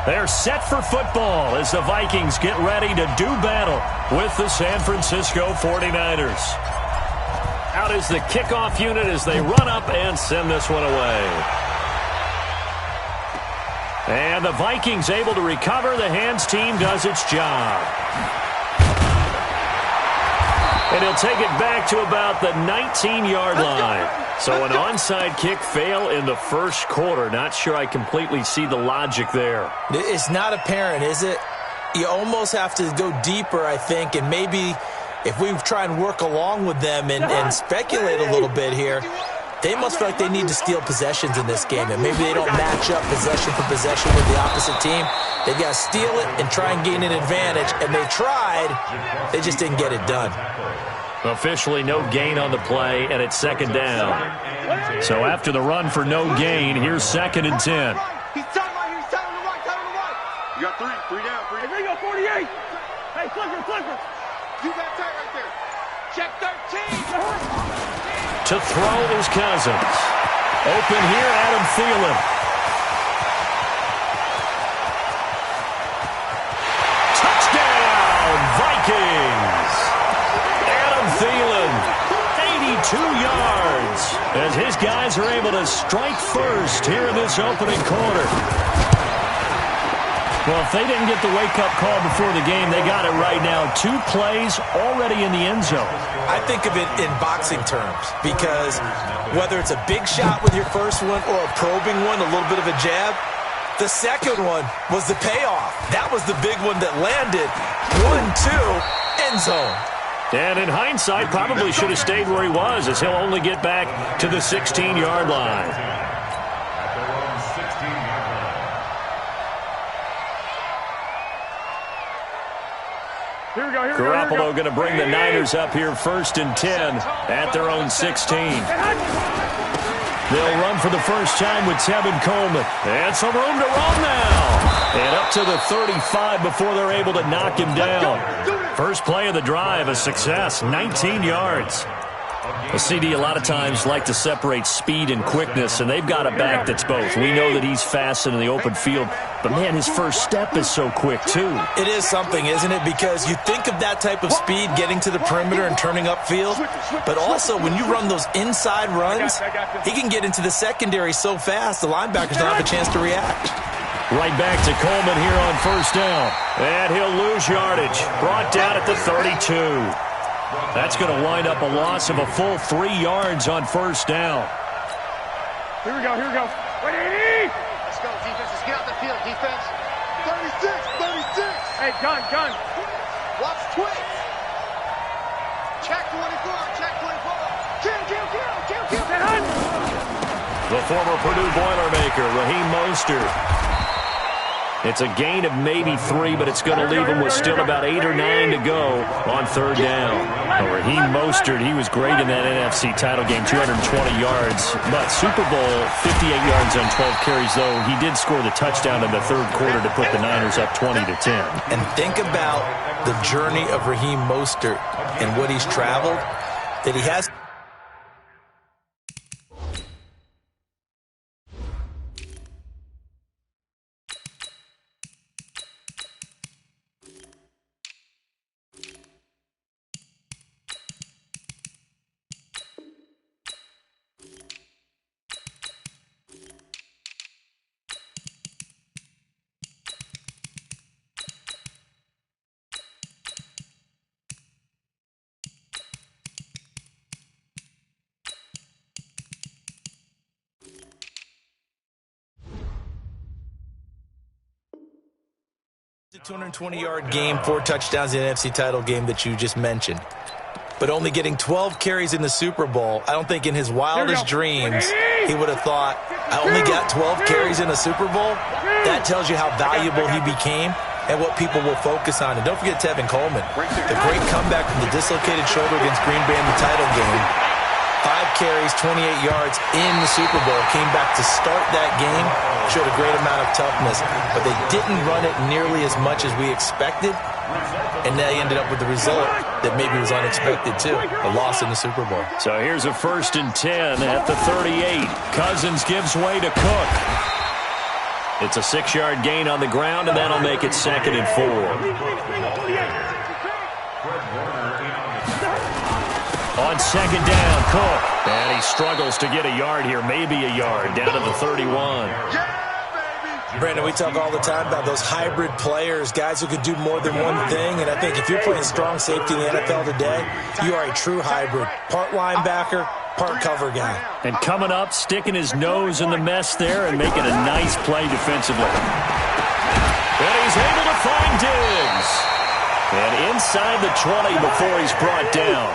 They're set for football as the Vikings get ready to do battle with the San Francisco 49ers. Out is the kickoff unit as they run up and send this one away. And the Vikings able to recover. The hands team does its job. And he'll take it back to about the 19-yard line. So an onside kick fail in the first quarter. Not sure I completely see the logic there. It's not apparent, is it? You almost have to go deeper, I think, and maybe if we try and work along with them and speculate a little bit here, they must feel like they need to steal possessions in this game, and maybe they don't match up possession for possession with the opposite team. They've got to steal it and try and gain an advantage, and they tried. They just didn't get it done. Officially no gain on the play, and it's second down. So after the run for no gain, here's 2nd and 10. He's time right here. He's time on the right. Time on the right. You got three down. Hey, there you go, 48. Hey, flipper. You got tight right there. Check 13. To throw is Cousins. Open here, Adam Thielen. Touchdown, Vikings. Adam Thielen, 82 yards, as his guys are able to strike first here in this opening quarter. Well, if they didn't get the wake-up call before the game, they got it right now. 2 plays already in the end zone. I think of it in boxing terms because whether it's a big shot with your first one or a probing one, a little bit of a jab, the second one was the payoff. That was the big one that landed. 1-2, end zone. And in hindsight, probably should have stayed where he was, as he'll only get back to the 16-yard line. Garoppolo going to bring the Niners up here 1st and 10 at their own 16. They'll run for the first time with Tevin Coleman. And some room to run now. And up to the 35 before they're able to knock him down. First play of the drive, a success, 19 yards. A CD a lot of times like to separate speed and quickness, and they've got a back that's both. We know that he's fast in the open field, but, man, his first step is so quick, too. It is something, isn't it? Because you think of that type of speed getting to the perimeter and turning upfield, but also when you run those inside runs, he can get into the secondary so fast the linebackers don't have a chance to react. Right back to Coleman here on first down, and he'll lose yardage. Brought down at the 32. That's going to wind up a loss of a full 3 yards on first down. Here we go. Wait, let's go, defense. Let's get out the field, defense. 36. Hey, gun. Watch twins. Check 24. Kill. The former Purdue Boilermaker, Raheem Mostert. It's a gain of maybe 3, but it's going to leave him with still about 8 or 9 to go on third down. Well, Raheem Mostert, he was great in that NFC title game, 220 yards. But Super Bowl, 58 yards on 12 carries, though. He did score the touchdown in the third quarter to put the Niners up 20-10. And think about the journey of Raheem Mostert and what he's traveled, that he has. The 220-yard game, 4 touchdowns in the NFC title game that you just mentioned. But only getting 12 carries in the Super Bowl, I don't think in his wildest dreams he would have thought, I only got 12 carries in a Super Bowl? That tells you how valuable he became and what people will focus on. And don't forget Tevin Coleman, the great comeback from the dislocated shoulder against Green Bay in the title game. 5 carries, 28 yards in the Super Bowl. Came back to start that game. Showed a great amount of toughness. But they didn't run it nearly as much as we expected. And they ended up with the result that maybe was unexpected, too. A loss in the Super Bowl. So here's a 1st and 10 at the 38. Cousins gives way to Cook. It's a 6-yard gain on the ground, and that'll make it 2nd and 4. On 2nd down, Cook. And he struggles to get a yard here, maybe a yard, down to the 31. Brandon, we talk all the time about those hybrid players, guys who could do more than one thing. And I think if you're playing strong safety in the NFL today, you are a true hybrid. Part linebacker, part cover guy. And coming up, sticking his nose in the mess there and making a nice play defensively. And he's able to find Diggs. And inside the 20 before he's brought down.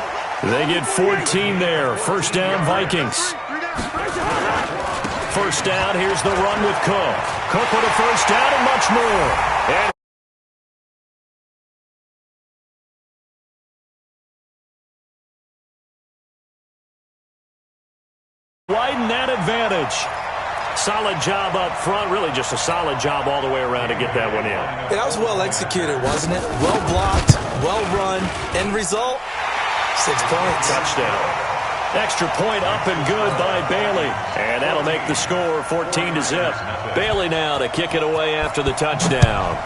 They get 14 there. First down, Vikings. First down, here's the run with Cook. Cook with a first down and much more. And widen that advantage. Solid job up front. Really just a solid job all the way around to get that one in. That was well executed, wasn't it? Well blocked, well run. End result, 6 points. Touchdown. Extra point up and good by Bailey. And that'll make the score 14-0. Bailey now to kick it away after the touchdown.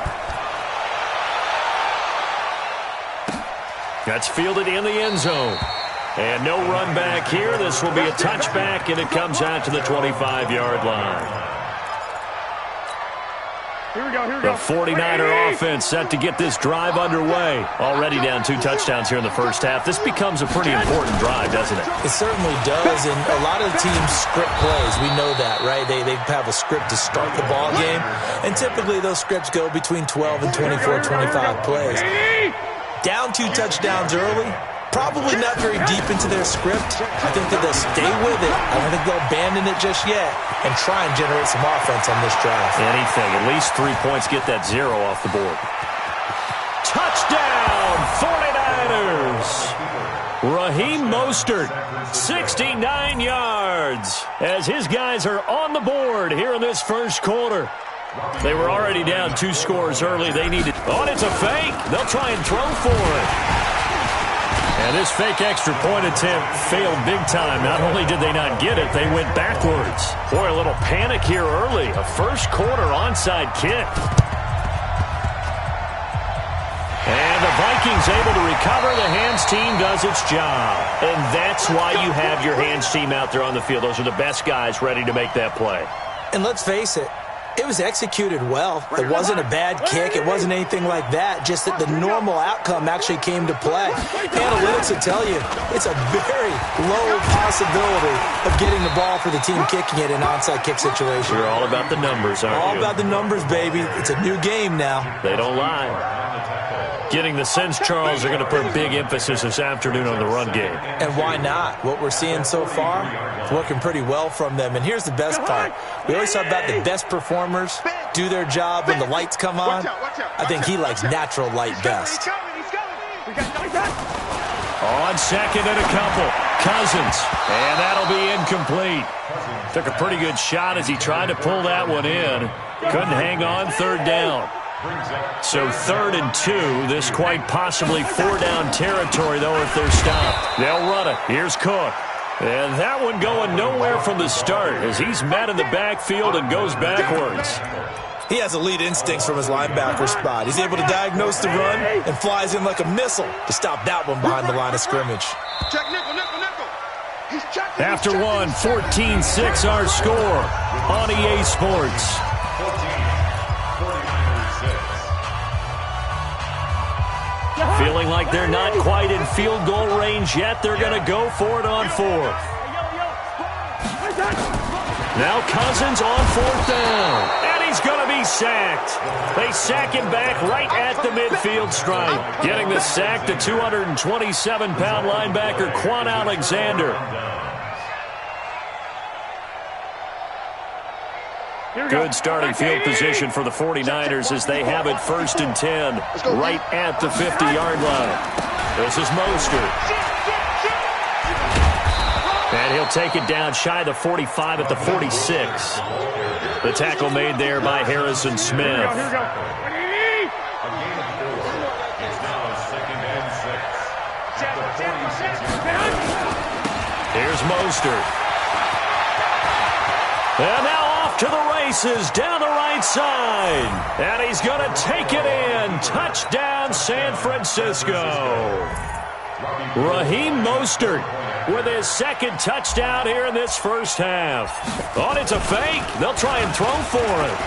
That's fielded in the end zone. And no run back here. This will be a touchback, and it comes out to the 25-yard line. Here we go, here we The go. 49er offense set to get this drive underway. Already down 2 touchdowns here in the first half. This becomes a pretty important drive, doesn't it? It certainly does, and a lot of teams script plays. We know that, right? They have a script to start the ball game, and typically those scripts go between 12 and 24, 25 plays. Down 2 touchdowns early, probably not very deep into their script. I think that they'll stay with it. I don't think they'll abandon it just yet and try and generate some offense on this drive. Anything. At least 3 points. Get that 0 off the board. Touchdown, 49ers. Raheem Mostert, 69 yards, as his guys are on the board here in this first quarter. They were already down 2 scores early. They needed... Oh, it's a fake. They'll try and throw for it. And this fake extra point attempt failed big time. Not only did they not get it, they went backwards. Boy, a little panic here early. A first quarter onside kick. And the Vikings able to recover. The hands team does its job. And that's why you have your hands team out there on the field. Those are the best guys ready to make that play. And let's face it, it was executed well. It wasn't a bad kick. It wasn't anything like that. Just that the normal outcome actually came to play. Analytics will tell you it's a very low possibility of getting the ball for the team kicking it in an onside kick situation. You're all about the numbers, aren't you? All about the numbers, baby. It's a new game now. They don't lie. Getting the sense, Charles, they're going to put big emphasis this afternoon on the run game. And why not? What we're seeing so far, it's working pretty well from them. And here's the best part. We always talk about the best performers do their job when the lights come on. I think he likes natural light best. On second and a couple, Cousins. And that'll be incomplete. Took a pretty good shot as he tried to pull that one in. Couldn't hang on, third down. So 3rd and 2, this quite possibly 4-down territory, though, if they're stopped. They'll run it. Here's Cook. And that one going nowhere from the start as he's met in the backfield and goes backwards. He has elite instincts from his linebacker spot. He's able to diagnose the run and flies in like a missile to stop that one behind the line of scrimmage. After one, 14-6 our score on EA Sports. Feeling like they're not quite in field goal range yet. They're going to go for it on 4th. Now Cousins on 4th down. And he's going to be sacked. They sack him back right at the midfield stripe. Getting the sack to 227-pound linebacker Quan Alexander. Good starting field position for the 49ers as they have it 1st and 10 right at the 50-yard line. This is Mostert. And he'll take it down shy of the 45 at the 46. The tackle made there by Harrison Smith. Here's Mostert. And now to the races down the right side. And he's going to take it in. Touchdown, San Francisco. Raheem Mostert with his second touchdown here in this first half. Oh, it's a fake. They'll try and throw for it.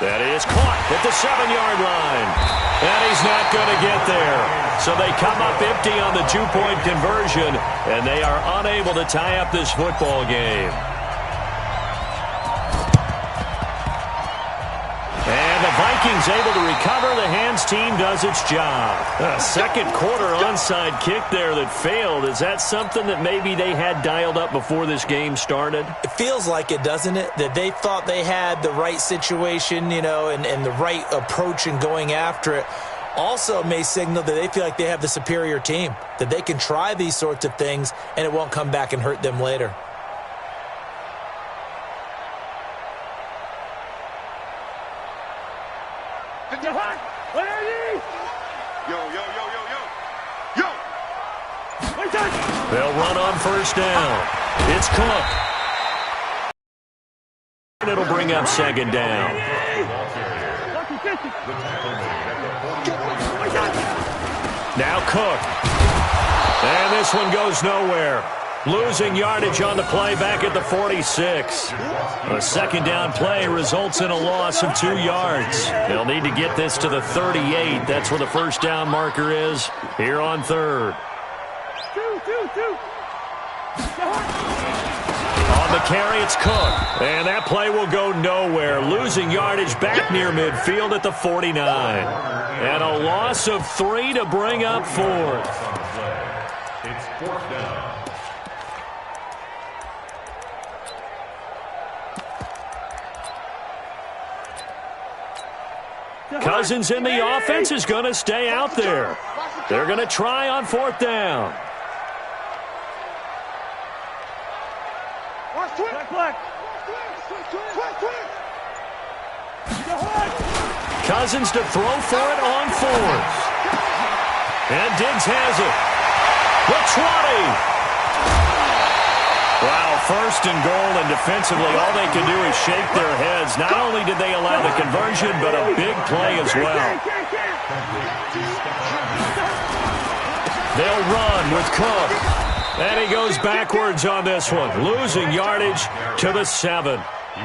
That is caught at the 7-yard line. And he's not going to get there. So they come up empty on the 2-point conversion, and they are unable to tie up this football game. And the Vikings able to recover. The hands team does its job. A second quarter onside kick there that failed. Is that something that maybe they had dialed up before this game started? It feels like it, doesn't it? That they thought they had the right situation, you know, and the right approach in going after it. Also may signal that they feel like they have the superior team, that they can try these sorts of things and it won't come back and hurt them later. They'll run on first down. It's Cook. It'll bring up second down. Now Cook. And this one goes nowhere. Losing yardage on the play back at the 46. A second down play results in a loss of 2 yards. They'll need to get this to the 38. That's where the first down marker is here on third. On the carry, it's Cook. And that play will go nowhere. Losing yardage back near midfield at the 49. And a loss of 3 to bring up fourth. It's fourth down. Cousins in the offense is going to stay out there. They're going to try on fourth down. Cousins to throw for it on fourth. And Diggs has it. The 20. Wow, first and goal, and defensively all they can do is shake their heads. Not only did they allow the conversion, but a big play as well. They'll run with Cook. And he goes backwards on this one, losing yardage to the 7.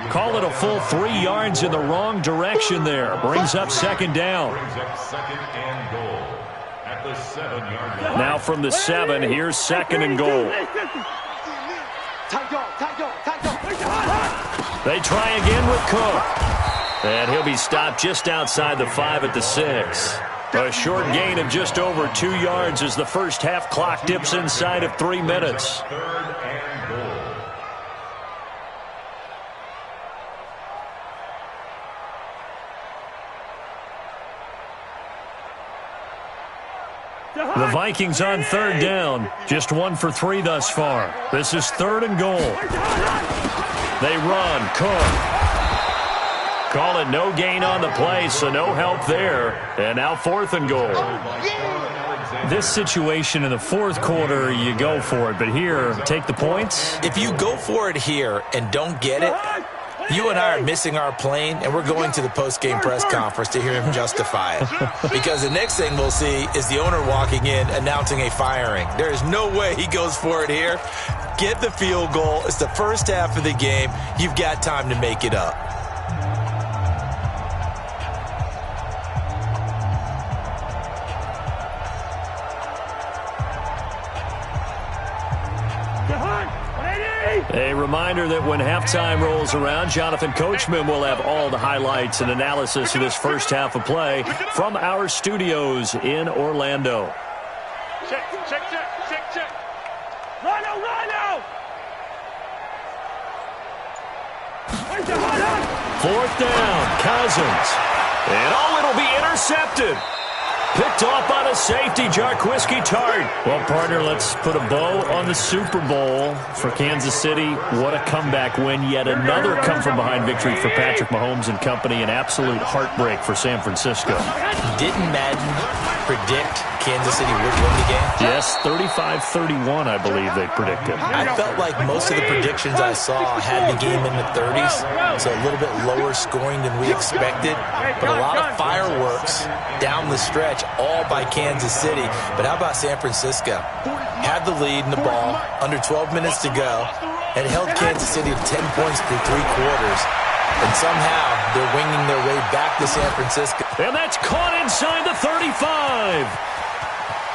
Call it a full 3 yards in the wrong direction there. Brings up second down. Now from the 7, here's second and goal. They try again with Cook. And he'll be stopped just outside the 5 at the 6. A short gain of just over 2 yards as the first half clock dips inside of 3 minutes. The Vikings on third down. Just 1 for 3 thus far. This is third and goal. They run. Cook. Call it no gain on the play, so no help there. And now fourth and goal. This situation in the fourth quarter, you go for it. But here, take the points. If you go for it here and don't get it, you and I are missing our plane, and we're going to the post-game press conference to hear him justify it. Because the next thing we'll see is the owner walking in announcing a firing. There is no way he goes for it here. Get the field goal. It's the first half of the game. You've got time to make it up. A reminder that when halftime rolls around, Jonathan Coachman will have all the highlights and analysis of this first half of play from our studios in Orlando. Check. Rhino! Fourth down, Cousins. And it'll be intercepted. Picked off by the safety, Jarquiski Tart. Well, partner, let's put a bow on the Super Bowl for Kansas City. What a comeback win. Yet another come-from-behind victory for Patrick Mahomes and company. An absolute heartbreak for San Francisco. Didn't Madden predict Kansas City would win the game? Yes, 35-31, I believe they predicted. I felt like most of the predictions I saw had the game in the 30s, so a little bit lower scoring than we expected, but a lot of fireworks down the stretch, all by Kansas City. But how about San Francisco? Had the lead in the ball, under 12 minutes to go, and held Kansas City to 10 points through 3 quarters. And somehow, they're winging their way back to San Francisco. And that's caught inside the 35.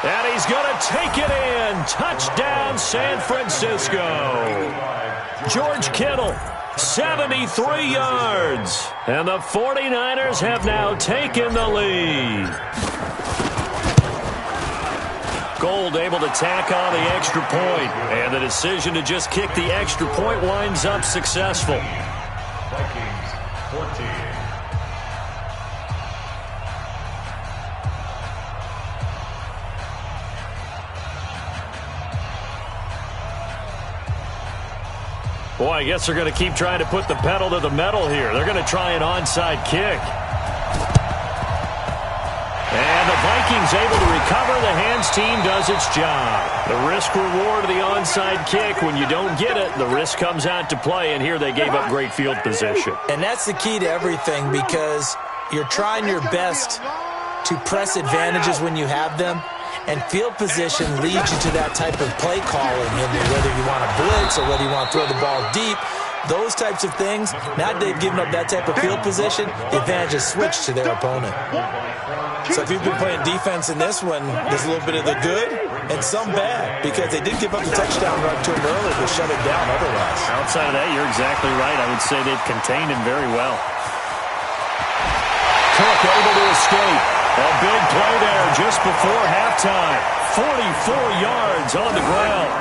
And he's going to take it in. Touchdown, San Francisco. George Kittle, 73 yards. And the 49ers have now taken the lead. Gold able to tack on the extra point. And the decision to just kick the extra point winds up successful. Vikings 14. Boy, I guess they're going to keep trying to put the pedal to the metal here. They're going to try an onside kick. And the Vikings able to recover. The hands team does its job. The risk-reward of the onside kick, when you don't get it, the risk comes out to play, and here they gave up great field position. And that's the key to everything, because you're trying your best to press advantages when you have them, and field position leads you to that type of play calling, whether you want to blitz or whether you want to throw the ball deep. Those types of things, now they've given up that type of field position, the advantage is switched to their opponent. So if you've been playing defense in this one, there's a little bit of the good and some bad, because they did give up the touchdown run to him earlier to shut it down otherwise. Outside of that, you're exactly right. I would say they've contained him very well. Cook able to escape. A big play there just before halftime. 44 yards on the ground.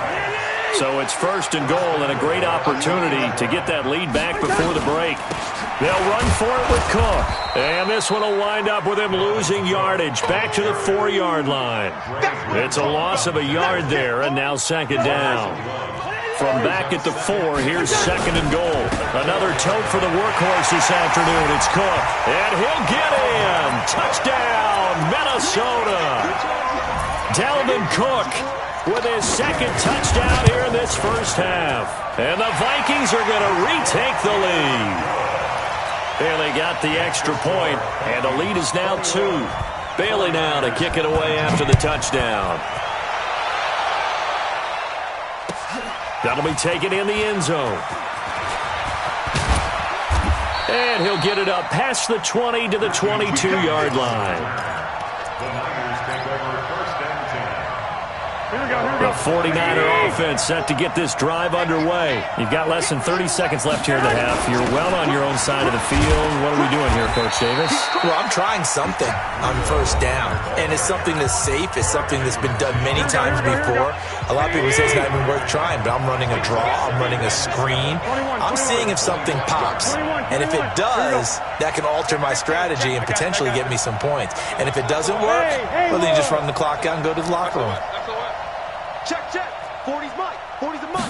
So it's 1st and goal, and a great opportunity to get that lead back before the break. They'll run for it with Cook. And this one will wind up with him losing yardage back to the 4-yard line. It's a loss of a yard there, and now 2nd down. From back at the 4, here's 2nd and goal. Another tote for the workhorse this afternoon. It's Cook. And he'll get in. Touchdown, Minnesota. Dalvin Cook with his 2nd touchdown here in this first half. And the Vikings are going to retake the lead. And they got the extra point, and the lead is now 2. Bailey now to kick it away after the touchdown. That'll be taken in the end zone. And he'll get it up past the 20 to the 22-yard line. The 49er offense set to get this drive underway. You've got less than 30 seconds left here in the half. You're well on your own side of the field. What are we doing here, Coach Davis? Well, I'm trying something on 1st down, and it's something that's safe. It's something that's been done many times before. A lot of people say it's not even worth trying, but I'm running a draw. I'm running a screen. I'm seeing if something pops, and if it does, that can alter my strategy and potentially get me some points. And if it doesn't work, well, then you just run the clock out and go to the locker room. Check, check. 40's mine. 40's a month.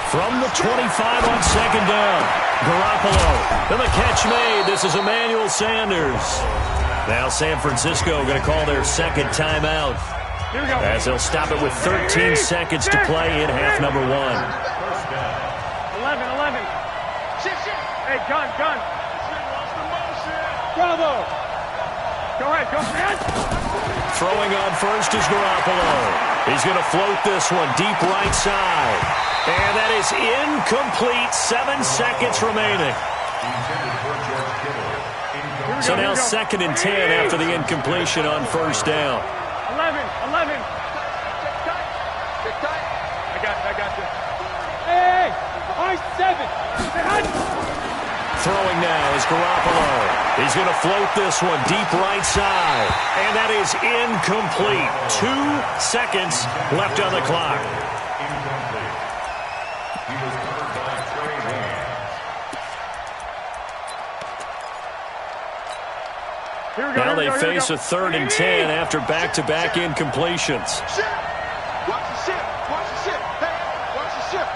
From the 25 on 2nd down. Garoppolo. And the catch made. This is Emmanuel Sanders. Now San Francisco going to call their 2nd timeout, as they'll stop it with 13 seconds to play in half number 1. 11. Hey, gun. Bravo. Go ahead. Throwing on first is Garoppolo. He's going to float this one deep right side. And that is incomplete. 7 seconds remaining. So now 2nd and 10 after the incompletion on 1st down. 11. I got you. Hey, I 7. Throwing now is Garoppolo. He's going to float this one deep right side. And that is incomplete. 2 seconds left on the clock. Now they face a 3rd and 10 after back-to-back incompletions. Watch the ship. Hey, watch the ship.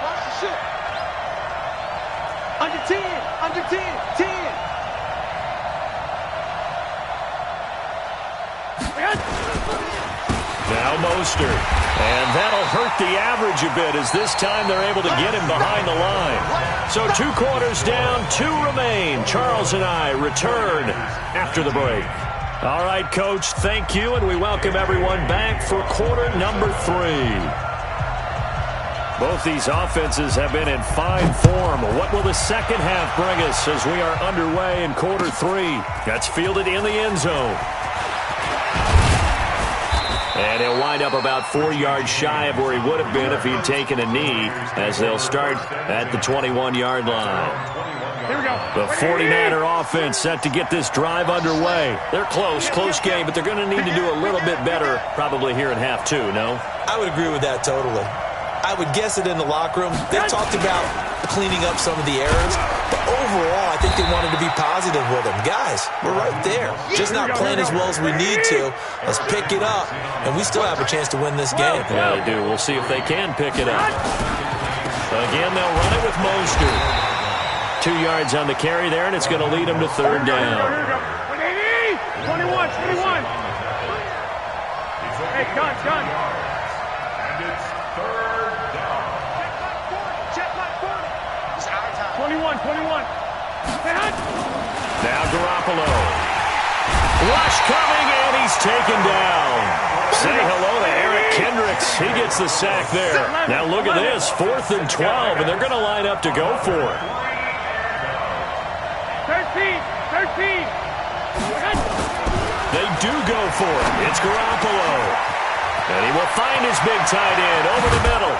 Under 10. Now Mostert. And that'll hurt the average a bit as this time they're able to get him behind the line. So 2 quarters down, 2 remain. Charles and I return after the break. All right, Coach, thank you, and we welcome everyone back for quarter number 3. Both these offenses have been in fine form. What will the second half bring us as we are underway in quarter 3? That's fielded in the end zone. And he'll wind up about 4 yards shy of where he would have been if he'd taken a knee, as they'll start at the 21-yard line. Here we go. The 49er offense set to get this drive underway. They're close game, but they're going to need to do a little bit better probably here in half 2, no? I would agree with that totally. I would guess it in the locker room. They talked about cleaning up some of the errors, but overall, I think they wanted to be positive with them. Guys, we're right there. Just not playing as well as we need to. Let's pick it up, and we still have a chance to win this game. Yeah, they do. We'll see if they can pick it up. Again, they'll run it with Mostert. 2 yards on the carry there, and it's going to lead them to third down. 21. Hey, gun. And it's third down. Check my 40. It's our time. 21. Now Garoppolo. Rush coming, and he's taken down. Say hello to Eric Kendricks. He gets the sack there. Now look at this, 4th and 12, and they're going to line up to go for it. 13. They do go for it. It's Garoppolo. And he will find his big tight end over the middle.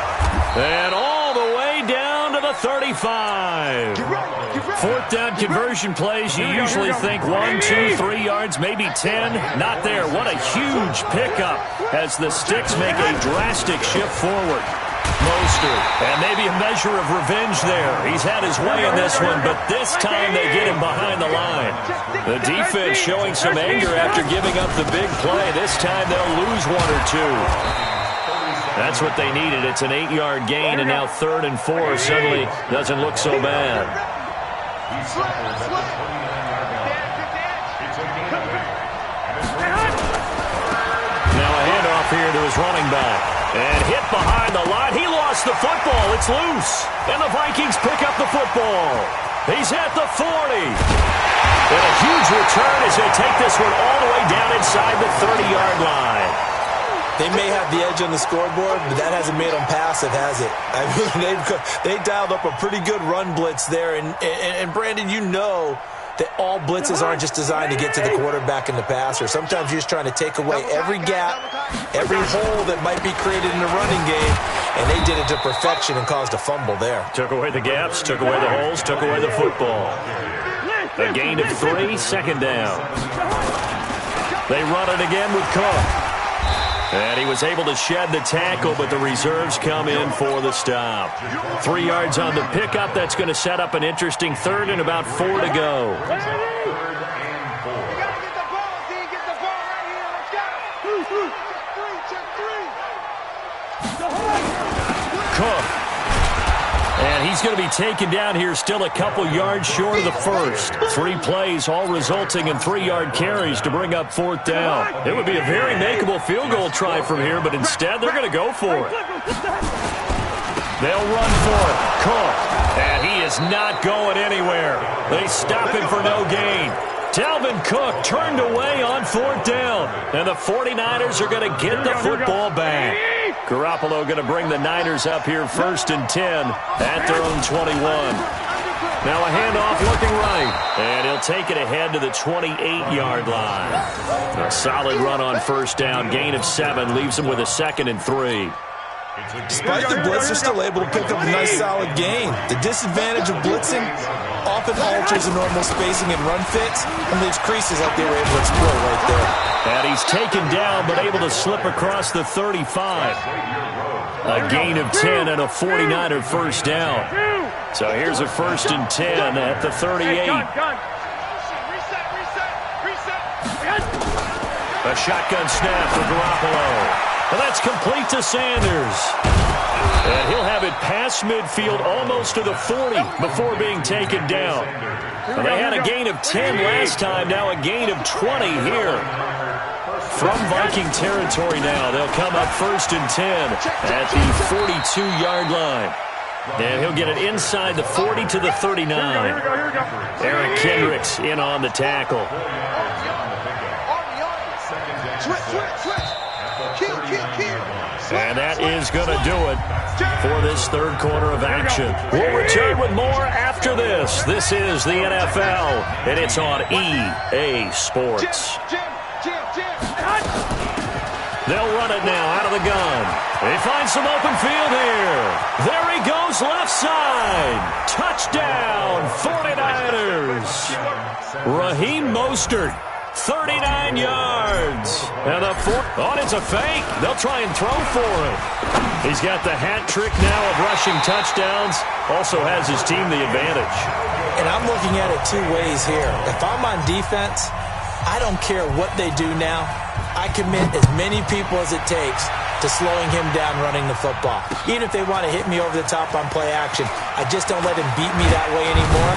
And all the way down to the 35. 4th down conversion plays, you usually think 1, 2, 3 yards, maybe 10. Not there. What a huge pickup as the Sticks make a drastic shift forward. Mostert, and maybe a measure of revenge there. He's had his way in this one, but this time they get him behind the line. The defense showing some anger after giving up the big play. This time they'll lose 1 or 2. That's what they needed. It's an 8-yard gain, and now 3rd and 4 suddenly doesn't look so bad. Now a handoff here to his running back. And hit behind the line. He lost the football. It's loose. And the Vikings pick up the football. He's at the 40. And a huge return as they take this one all the way down inside the 30-yard line. They may have the edge on the scoreboard, but that hasn't made them passive, has it? I mean, they dialed up a pretty good run blitz there. And Brandon, you know that all blitzes aren't just designed to get to the quarterback and the passer. Sometimes you're just trying to take away every gap, every hole that might be created in the running game, and they did it to perfection and caused a fumble there. Took away the gaps, took away the holes, took away the football. A gain of 3, 2nd down. They run it again with Cook. And he was able to shed the tackle, but the reserves come in for the stop. 3 yards on the pickup. That's going to set up an interesting 3rd and about 4 to go. Cook. And he's going to be taken down here still a couple yards short of the first. 3 plays, all resulting in 3-yard carries to bring up 4th down. It would be a very makeable field goal try from here, but instead they're going to go for it. They'll run for it. Cook. And he is not going anywhere. They stop him for no gain. Dalvin Cook turned away on 4th down. And the 49ers are going to get the football back. Garoppolo going to bring the Niners up here 1st and 10 at their own 21. Now a handoff looking right. And he'll take it ahead to the 28-yard line. A solid run on 1st down. Gain of 7 leaves him with a 2nd and 3. Despite the blitz, they're still able to pick up a nice solid gain. The disadvantage of blitzing often alters the normal spacing and run fits and leaves creases like they were able to exploit right there. And he's taken down but able to slip across the 35. A gain of 10 and a 49er 1st down. So here's a 1st and 10 at the 38. A shotgun snap for Garoppolo. And that's complete to Sanders. And he'll have it past midfield almost to the 40 before being taken down. And they had a gain of 10 last time, now a gain of 20 here. From Viking territory now, they'll come up 1st and 10 at the 42-yard line. And he'll get it inside the 40 to the 39. Eric Kendricks in on the tackle. And that is going to do it for this third quarter of action. We'll return with more after this. This is the NFL, and it's on EA Sports. They'll run it now out of the gun. They find some open field here. There he goes, left side. Touchdown, 49ers. Raheem Mostert, 39 yards. And the it's a fake. They'll try and throw for it. He's got the hat trick now of rushing touchdowns. Also has his team the advantage. And I'm looking at it two ways here. If I'm on defense, I don't care what they do now. I commit as many people as it takes to slowing him down running the football. Even if they want to hit me over the top on play action, I just don't let him beat me that way anymore.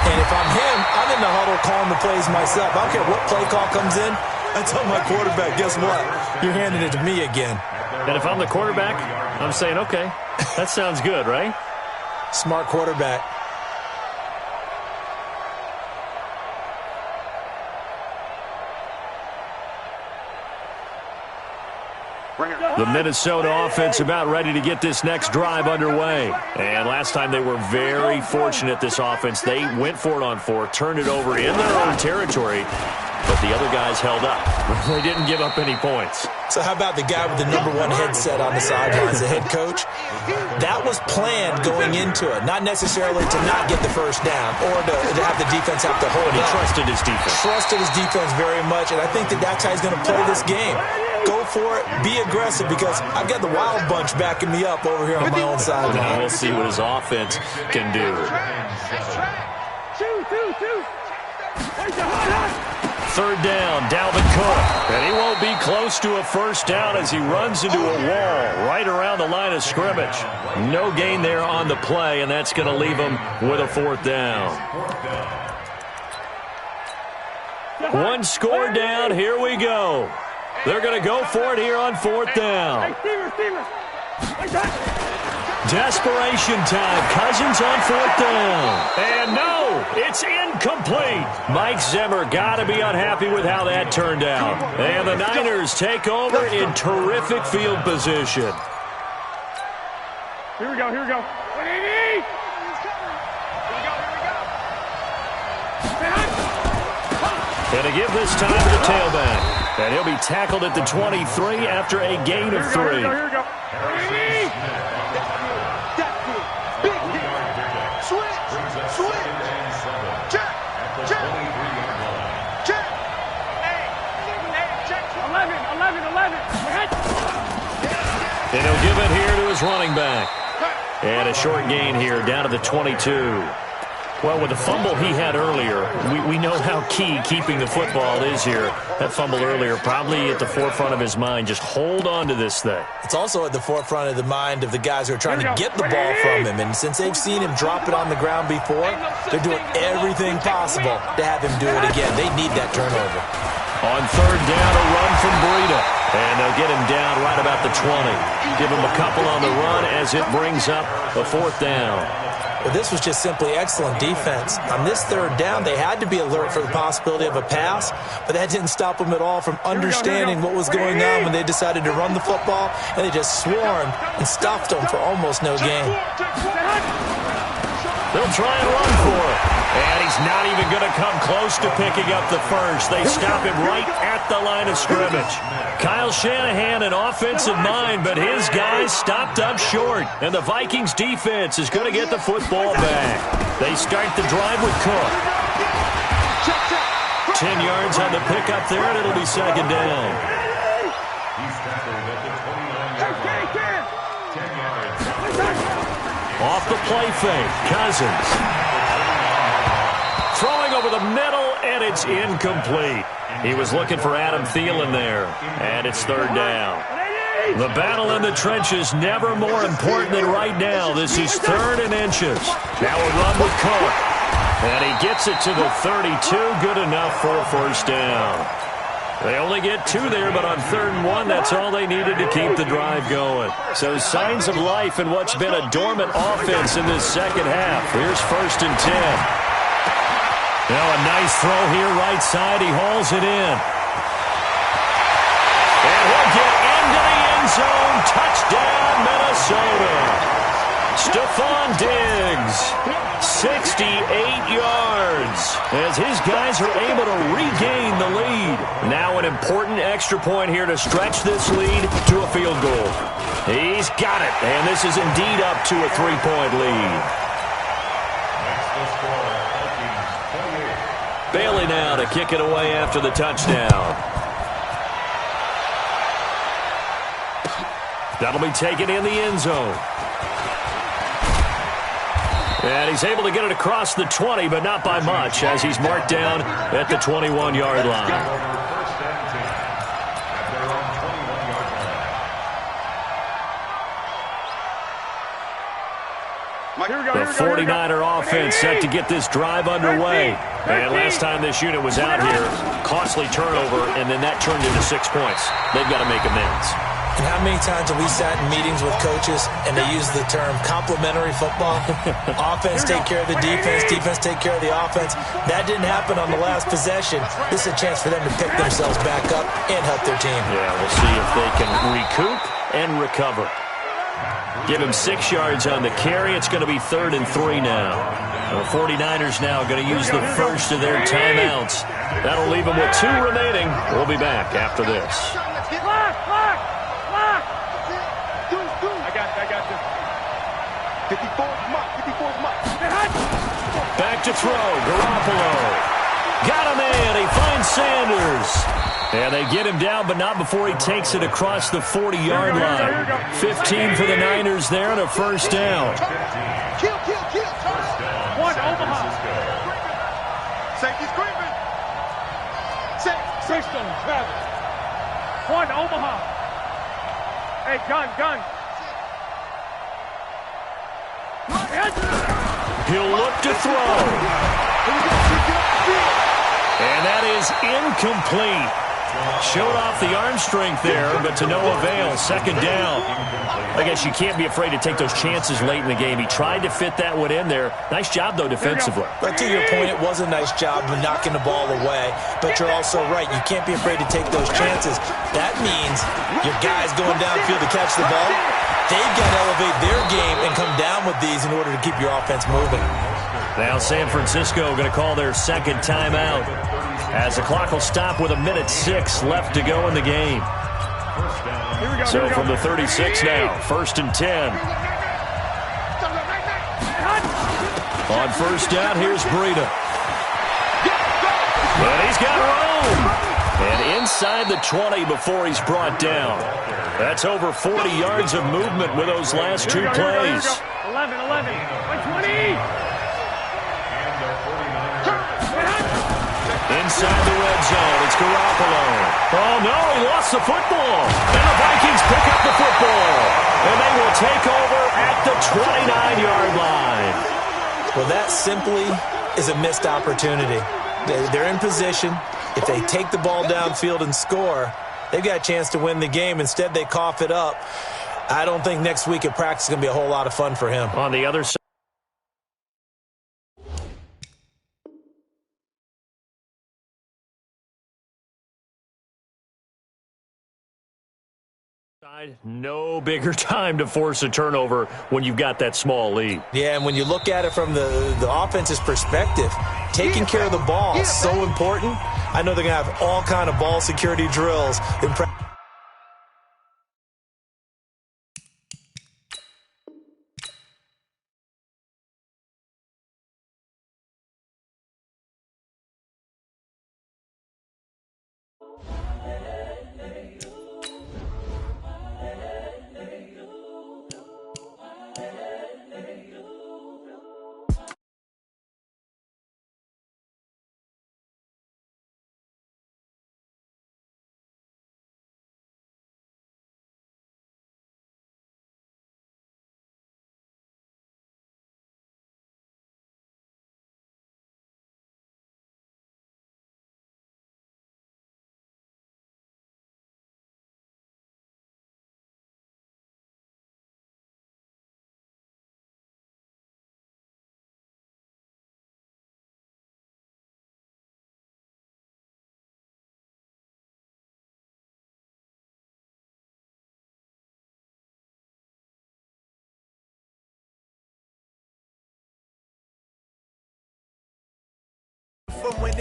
And if I'm him, I'm in the huddle calling the plays myself. I don't care what play call comes in. I tell my quarterback, guess what? You're handing it to me again. And if I'm the quarterback, I'm saying, okay, that sounds good, right? Smart quarterback. The Minnesota offense about ready to get this next drive underway. And last time they were very fortunate, this offense. They went for it on 4, turned it over in their own territory, but the other guys held up. They didn't give up any points. So how about the guy with the #1 headset on the sidelines, the head coach? That was planned going into it, not necessarily to not get the first down or to have the defense have to hold it. He trusted his defense. Trusted his defense very much, and I think that's how he's going to play this game. Go for it, be aggressive, because I've got the wild bunch backing me up over here on my own side. Now we'll see what his offense can do. Third down, Dalvin Cook. And he won't be close to a first down as he runs into a wall right around the line of scrimmage. No gain there on the play, and that's going to leave him with a 4th down. One score down, here we go. They're going to go for it here on 4th down. Desperation time. Cousins on 4th down. And no, it's incomplete. Mike Zimmer got to be unhappy with how that turned out. And the Niners take over in terrific field position. Here we go, here we go. And to give this time to the tailback. And he'll be tackled at the 23 after a gain of 3. Here we go. And he'll give it here to his running back. And a short gain here down to the 22. Well, with the fumble he had earlier, we know how key keeping the football is here. That fumble earlier probably at the forefront of his mind. Just hold on to this thing. It's also at the forefront of the mind of the guys who are trying to get the ball from him. And since they've seen him drop it on the ground before, they're doing everything possible to have him do it again. They need that turnover. On 3rd down, a run from Breida. And they'll get him down right about the 20. Give him a couple on the run as it brings up a 4th down. Well, this was just simply excellent defense. On this 3rd down, they had to be alert for the possibility of a pass, but that didn't stop them at all from understanding what was going on when they decided to run the football, and they just swarmed and stuffed them for almost no gain. They'll try and run for it. And he's not even going to come close to picking up the first. They stop him right at the line of scrimmage. Kyle Shanahan, an offensive mind, but his guys stopped up short. And the Vikings defense is going to get the football back. They start the drive with Cook. 10 yards on the pickup there, and it'll be 2nd down. Off the play fake, Cousins. Throwing over the middle, and it's incomplete. He was looking for Adam Thielen there, and it's 3rd down. The battle in the trenches never more important than right now. This is 3rd and inches. Now a run with Cook. And he gets it to the 32. Good enough for a 1st down. They only get 2 there, but on 3rd and 1, that's all they needed to keep the drive going. So signs of life in what's been a dormant offense in this second half. Here's 1st and 10. Now a nice throw here, right side. He hauls it in. And he'll get into the end zone. Touchdown, Minnesota. Stephon Diggs, 68 yards, as his guys are able to regain the lead. Now an important extra point here to stretch this lead to a field goal. He's got it, and this is indeed up to a 3-point lead. Bailey now to kick it away after the touchdown. That'll be taken in the end zone. And he's able to get it across the 20, but not by much, as he's marked down at the 21-yard line. The 49er offense set to get this drive underway. And last time this unit was out here, costly turnover, and then that turned into 6 points. They've got to make amends. And how many times have we sat in meetings with coaches and they use the term complementary football? Offense take care of the defense, defense take care of the offense. That didn't happen on the last possession. This is a chance for them to pick themselves back up and help their team. Yeah, we'll see if they can recoup and recover. Give him 6 yards on the carry. It's going to be 3rd and 3 now. The 49ers now going to use the first of their timeouts. That'll leave them with 2 remaining. We'll be back after this. Back to throw. Garoppolo. Got him in. He finds Sanders. And they get him down, but not before he takes it across the 40-yard line. 15 for the Niners there and a first down. Kill. One, Omaha. Safety's creeping. Sexton, Travis. One, Omaha. Hey, gun. He'll look to throw. And that is incomplete. Showed off the arm strength there, but to no avail. 2nd down. I guess you can't be afraid to take those chances late in the game. He tried to fit that one in there. Nice job, though, defensively. But to your point, it was a nice job of knocking the ball away. But you're also right. You can't be afraid to take those chances. That means your guys going downfield to catch the ball, they've got to elevate their game and come down with these in order to keep your offense moving. Now San Francisco going to call their 2nd timeout, as the clock will stop with 1:06 left to go in the game. So from the 36 now, 1st and 10. On 1st down, here's Breida. And he's got room. And inside the 20 before he's brought down. That's over 40 yards of movement with those last 2 plays. 11, 120. Inside the red zone, it's Garoppolo. Oh, no, he lost the football. And the Vikings pick up the football. And they will take over at the 29-yard line. Well, that simply is a missed opportunity. They're in position. If they take the ball downfield and score, they've got a chance to win the game. Instead, they cough it up. I don't think next week at practice is going to be a whole lot of fun for him. On the other side, no bigger time to force a turnover when you've got that small lead. Yeah, and when you look at it from the offense's perspective, taking care of the ball is so important. I know they're going to have all kind of ball security drills in practice.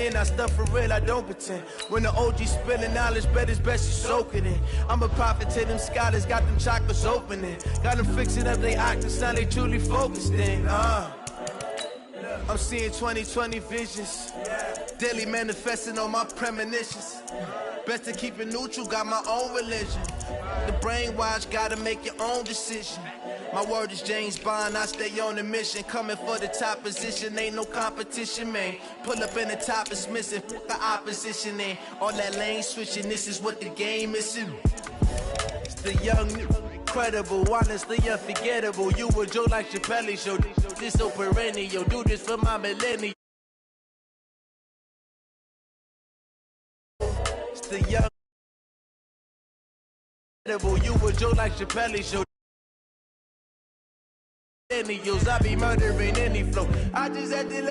in, I stuff for real, I don't pretend. When the OG spilling knowledge, bet it's best you soak it in. I'm a prophet to them scholars, got them chakras opening. Got them fixing up they octaves, sound they truly focused in. I'm seeing 2020 visions, daily manifesting on my premonitions. Best to keep it neutral, got my own religion. The brainwash, gotta make your own decision. My word is James Bond, I stay on a mission. Coming for the top position, ain't no competition, man. Pull up in the top is missing, fuck the opposition, man. All that lane switching, this is what the game is. It's the young, incredible, honestly unforgettable. You a Joe like Chappelle show, this so perennial. Do this for my millennial. It's the young, incredible. You a Joe like Chappelle show. I be murdering any flow. I just had to let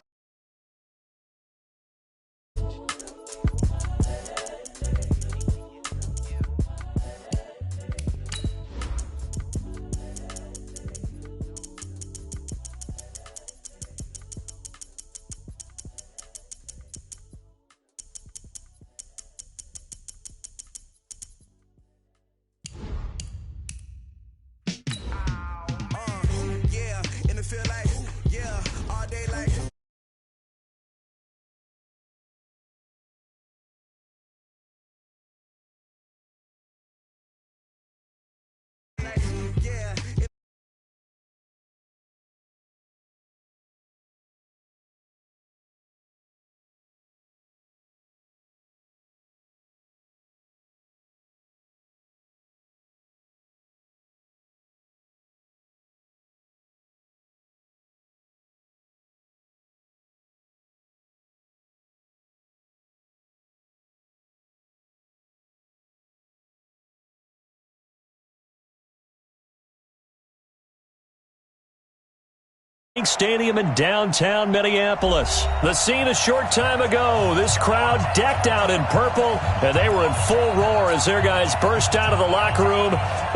Stadium in downtown Minneapolis. The scene a short time ago. This crowd decked out in purple, and they were in full roar as their guys burst out of the locker room.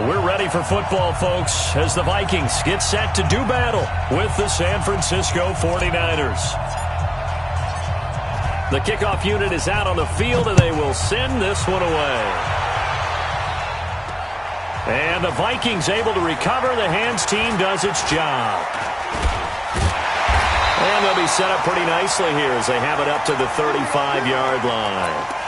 We're ready for football, folks, as the Vikings get set to do battle with the San Francisco 49ers. The kickoff unit is out on the field, and they will send this one away. And the Vikings able to recover. The hands team does its job. And they'll be set up pretty nicely here as they have it up to the 35-yard line.